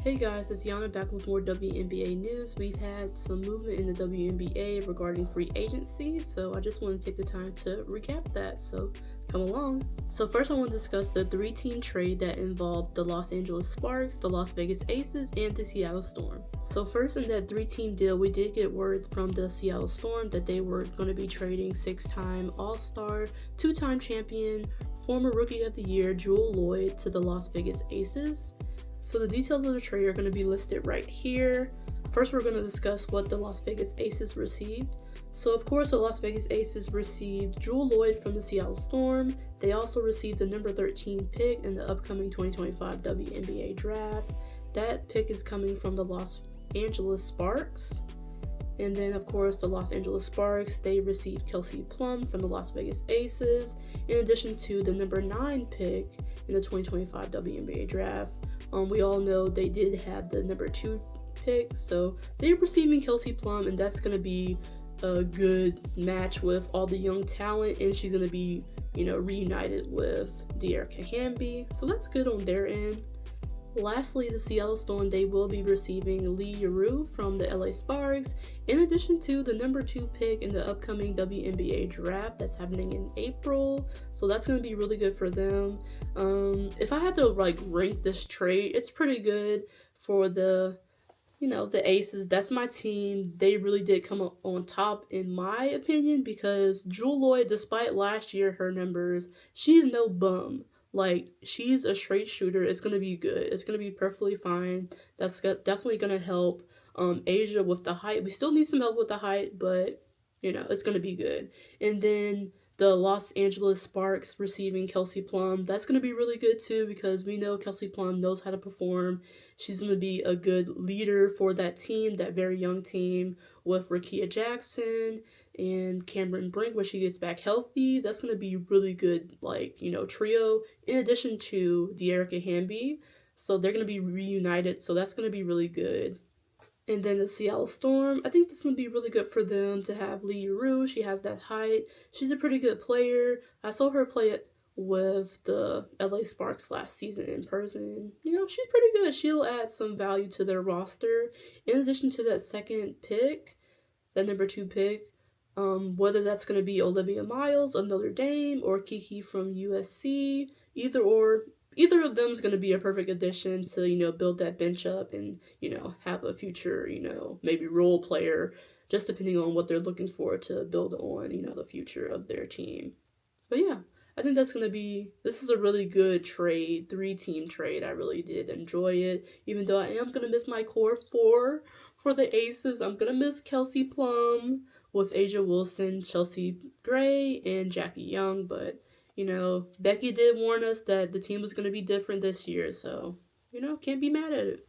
Hey guys, it's Yana back with more WNBA news. We've had some movement in the WNBA regarding free agency, so I just want to take the time to recap that, so come along. So first I want to discuss the 3-team trade that involved the Los Angeles Sparks, the Las Vegas Aces, and the Seattle Storm. So first in that 3-team deal, we did get word from the Seattle Storm that they were going to be trading 6-time All-Star, 2-time champion, former Rookie of the Year Jewell Loyd to the Las Vegas Aces. So the details of the trade are going to be listed right here. First, we're going to discuss what the Las Vegas Aces received. So of course, the Las Vegas Aces received Jewell Loyd from the Seattle Storm. They also received the number 13 pick in the upcoming 2025 WNBA draft. That pick is coming from the Los Angeles Sparks. And then of course, the Los Angeles Sparks, they received Kelsey Plum from the Las Vegas Aces, in addition to the number 9 pick in the 2025 WNBA draft. We all know they did have the number 2 pick, so they're receiving Kelsey Plum, and that's going to be a good match with all the young talent, and she's going to be, reunited with De'Arica Hamby, so that's good on their end. Lastly, the Seattle Storm, they will be receiving Lee Yarou from the LA Sparks, in addition to the number 2 pick in the upcoming WNBA draft that's happening in April. So that's going to be really good for them. If I had to rank this trade, it's pretty good for the Aces. That's my team. They really did come up on top in my opinion, because Jewell Loyd, despite last year her numbers, she's no bum. She's a straight shooter. It's going to be good. It's going to be perfectly fine. That's definitely going to help Asia with the height. We still need some help with the height, but, it's going to be good. And then the Los Angeles Sparks receiving Kelsey Plum. That's going to be really good, too, because we know Kelsey Plum knows how to perform. She's going to be a good leader for that team, that very young team, with Rickea Jackson and Cameron Brink when she gets back healthy. That's going to be really good, trio, in addition to De'Arica Hamby. So they're going to be reunited, so that's going to be really good. And then the Seattle Storm, I think this is going to be really good for them to have Lee Yarou. She has that height. She's a pretty good player. I saw her play it with the LA Sparks last season in person. She's pretty good. She'll add some value to their roster. In addition to that second pick, that number 2 pick, whether that's going to be Olivia Miles of Notre Dame or Kiki from USC, either of them is going to be a perfect addition to, build that bench up and, have a future, maybe role player, just depending on what they're looking for to build on, the future of their team. But yeah, I think this is a really good trade, 3-team trade. I really did enjoy it, even though I am going to miss my core 4 for the Aces. I'm going to miss Kelsey Plum with A'ja Wilson, Chelsea Gray, and Jackie Young, but Becky did warn us that the team was going to be different this year, so, can't be mad at it.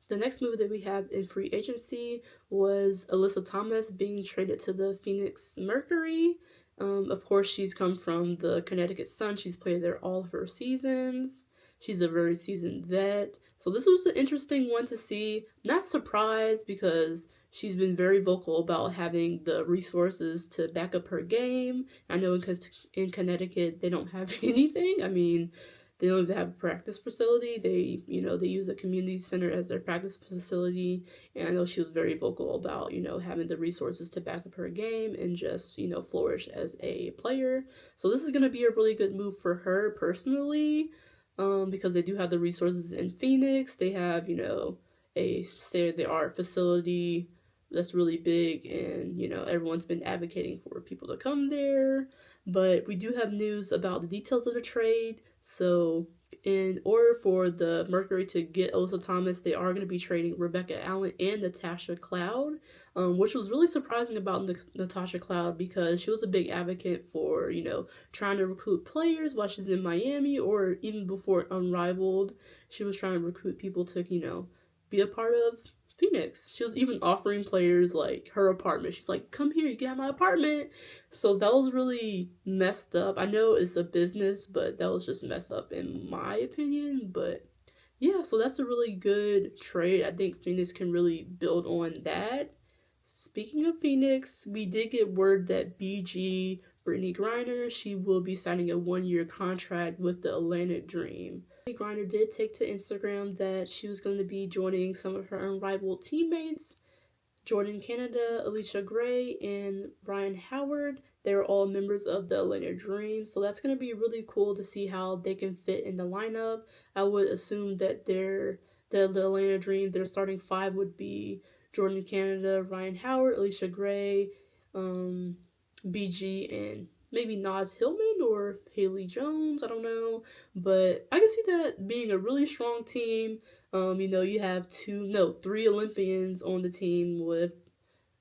The next move that we have in free agency was Alyssa Thomas being traded to the Phoenix Mercury. Of course, she's come from the Connecticut Sun. She's played there all of her seasons. She's a very seasoned vet. So this was an interesting one to see. Not surprised, because she's been very vocal about having the resources to back up her game. I know in Connecticut, they don't have anything. I mean, they don't even have a practice facility. They use a community center as their practice facility. And I know she was very vocal about, having the resources to back up her game and just, flourish as a player. So this is going to be a really good move for her personally, because they do have the resources in Phoenix. They have, a state-of-the-art facility that's really big, and everyone's been advocating for people to come there. But we do have news about the details of the trade. So in order for the Mercury to get Alyssa Thomas, they are going to be trading Rebecca Allen and Natasha Cloud, which was really surprising about Natasha Cloud, because she was a big advocate for trying to recruit players while she's in Miami, or even before Unrivaled, she was trying to recruit people to be a part of Phoenix. She was even offering players her apartment. She's like, come here, you can have my apartment. So that was really messed up. I know it's a business, but that was just messed up in my opinion. But yeah, so that's a really good trade. I think Phoenix can really build on that. Speaking of Phoenix, we did get word that BG Brittney Griner, she will be signing a 1-year contract with the Atlantic Dream. Griner did take to Instagram that she was going to be joining some of her Unrivaled teammates, Jordan Canada, Alicia Gray, and Ryan Howard. They're all members of the Atlanta Dream, so that's going to be really cool to see how they can fit in the lineup. I would assume that the Atlanta Dream, their starting five would be Jordan Canada, Ryan Howard, Alicia Gray, BG, and maybe Naz Hillman or Haley Jones. I don't know, but I can see that being a really strong team. You have three Olympians on the team with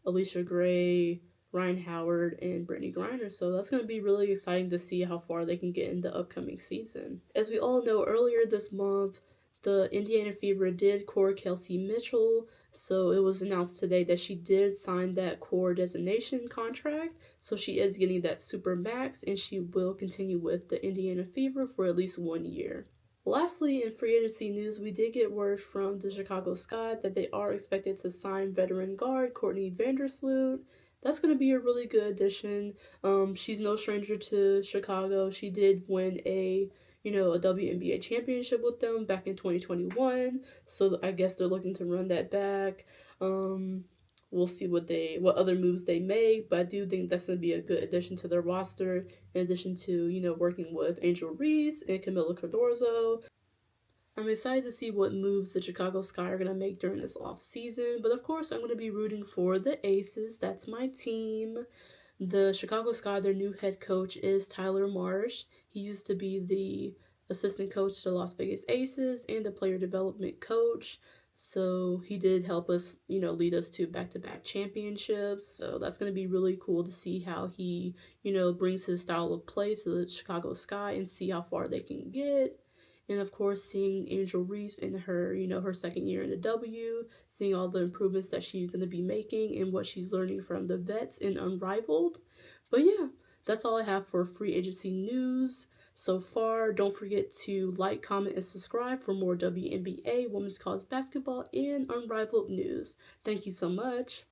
Alicia Gray, Ryan Howard, and Brittney Griner. So that's going to be really exciting to see how far they can get in the upcoming season. As we all know, earlier this month, the Indiana Fever did core Kelsey Mitchell. So it was announced today that she did sign that core designation contract. So she is getting that super max, and she will continue with the Indiana Fever for at least 1 year. Lastly, in free agency news, we did get word from the Chicago Sky that they are expected to sign veteran guard Courtney Vandersloot. That's going to be a really good addition. She's no stranger to Chicago. She did win a WNBA championship with them back in 2021. So I guess they're looking to run that back. We'll see what other moves they make, but I do think that's going to be a good addition to their roster, in addition to, working with Angel Reese and Camila Cardozo. I'm excited to see what moves the Chicago Sky are going to make during this off season, but of course I'm going to be rooting for the Aces. That's my team. The Chicago Sky, their new head coach is Tyler Marsh. He used to be the assistant coach to Las Vegas Aces and the player development coach. So he did help us, lead us to back-to-back championships. So that's going to be really cool to see how he, brings his style of play to the Chicago Sky and see how far they can get. And of course, seeing Angel Reese in her, her second year in the W, seeing all the improvements that she's going to be making and what she's learning from the vets in Unrivaled. But yeah, that's all I have for free agency news so far. Don't forget to like, comment, and subscribe for more WNBA, women's college basketball, and Unrivaled news. Thank you so much.